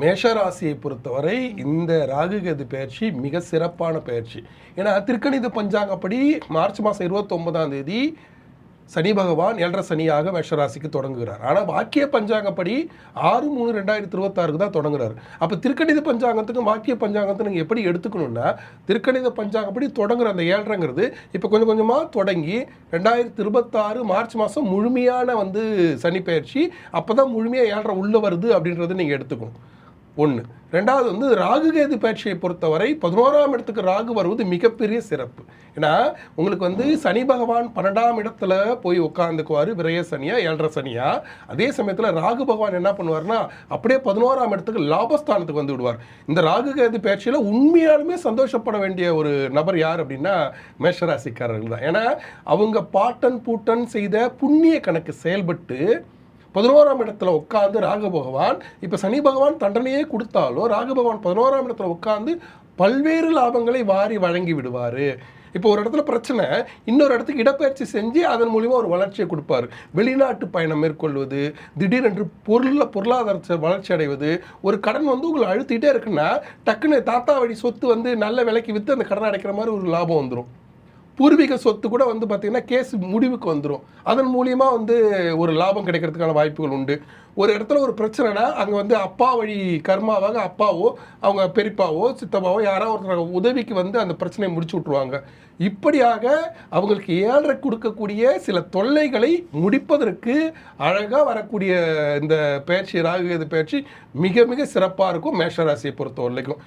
மேஷராசியை பொறுத்தவரை இந்த ராகுகேது பயிற்சி மிக சிறப்பான பயிற்சி. ஏன்னா திருக்கணித பஞ்சாங்கப்படி மார்ச் மாதம் 29ஆம் தேதி சனி பகவான் 7.5 சனியாக மேஷராசிக்கு தொடங்குகிறார். ஆனால் வாக்கிய பஞ்சாங்கப்படி 6/3/2026 தான் தொடங்குறாரு. அப்போ திருக்கணித பஞ்சாங்கத்துக்கும் வாக்கிய பஞ்சாங்கத்தை நீங்கள் எப்படி எடுத்துக்கணும்னா, திருக்கணித பஞ்சாங்கப்படி தொடங்குற அந்த 7.5ங்கிறது இப்போ கொஞ்சம் கொஞ்சமாக தொடங்கி 2026 மார்ச் மாதம் முழுமையான சனி பயிற்சி. அப்போ தான் முழுமையாக 7.5 உள்ளே வருது அப்படின்றத நீங்கள் எடுத்துக்கணும். ஒன்று. ரெண்டாவது ராகுகேது பயிற்சியை பொறுத்தவரை 11ஆம் இடத்துக்கு ராகு வருவது மிகப்பெரிய சிறப்பு. ஏன்னா உங்களுக்கு சனி பகவான் 12ஆம் இடத்துல போய் உட்காந்துக்குவார், விரைய சனியா 7.5 சனியா. அதே சமயத்தில் ராகு பகவான் என்ன பண்ணுவார்னா அப்படியே 11ஆம் இடத்துக்கு லாபஸ்தானத்துக்கு வந்து விடுவார். இந்த ராகுகேது பயிற்சியில் உண்மையாலுமே சந்தோஷப்பட வேண்டிய ஒரு நபர் யார் அப்படின்னா மேஷராசிக்காரர்கள் தான். ஏன்னா அவங்க பாட்டன் பூட்டன் செய்த புண்ணிய கணக்கு செயல்பட்டு 11ஆம் இடத்துல உட்காந்து ராகு பகவான், இப்போ சனி பகவான் தண்டனையே கொடுத்தாலும் ராகு பகவான் 11ஆம் இடத்துல உட்காந்து பல்வேறு லாபங்களை வாரி வழங்கி விடுவார். இப்போ ஒரு இடத்துல பிரச்சனை, இன்னொரு இடத்துக்கு இடப்பெயர்ச்சி செஞ்சு அதன் மூலிமா ஒரு வளர்ச்சியை கொடுப்பார். வெளிநாட்டு பயணம் மேற்கொள்வது, திடீரென்று பொருளாதார வளர்ச்சி அடைவது, ஒரு கடன் உங்களை அழுத்திக்கிட்டே இருக்குன்னா டக்குன்னு தாத்தா வழி சொத்து நல்ல விலைக்கு விற்று அந்த கடனை அடைக்கிற மாதிரி ஒரு லாபம் வந்துடும். பூர்வீக சொத்து கூட பார்த்தீங்கன்னா கேஸ் முடிவுக்கு வந்துடும். அதன் மூலியமாக ஒரு லாபம் கிடைக்கிறதுக்கான வாய்ப்புகள் உண்டு. ஒரு இடத்துல ஒரு பிரச்சனைனா அங்கே அப்பா வழி கர்மாவாக அப்பாவோ அவங்க பெரியப்பாவோ சித்தப்பாவோ யாராவது ஒருத்தர் உதவிக்கு அந்த பிரச்சனையை முடிச்சு விட்ருவாங்க. இப்படியாக அவங்களுக்கு 7.5 கொடுக்கக்கூடிய சில தொல்லைகளை முடிப்பதற்கு அழகாக வரக்கூடிய இந்த பயிற்சி ராகுகேது பயிற்சி மிக மிக சிறப்பாக இருக்கும் மேஷராசியை பொறுத்த வரைக்கும்.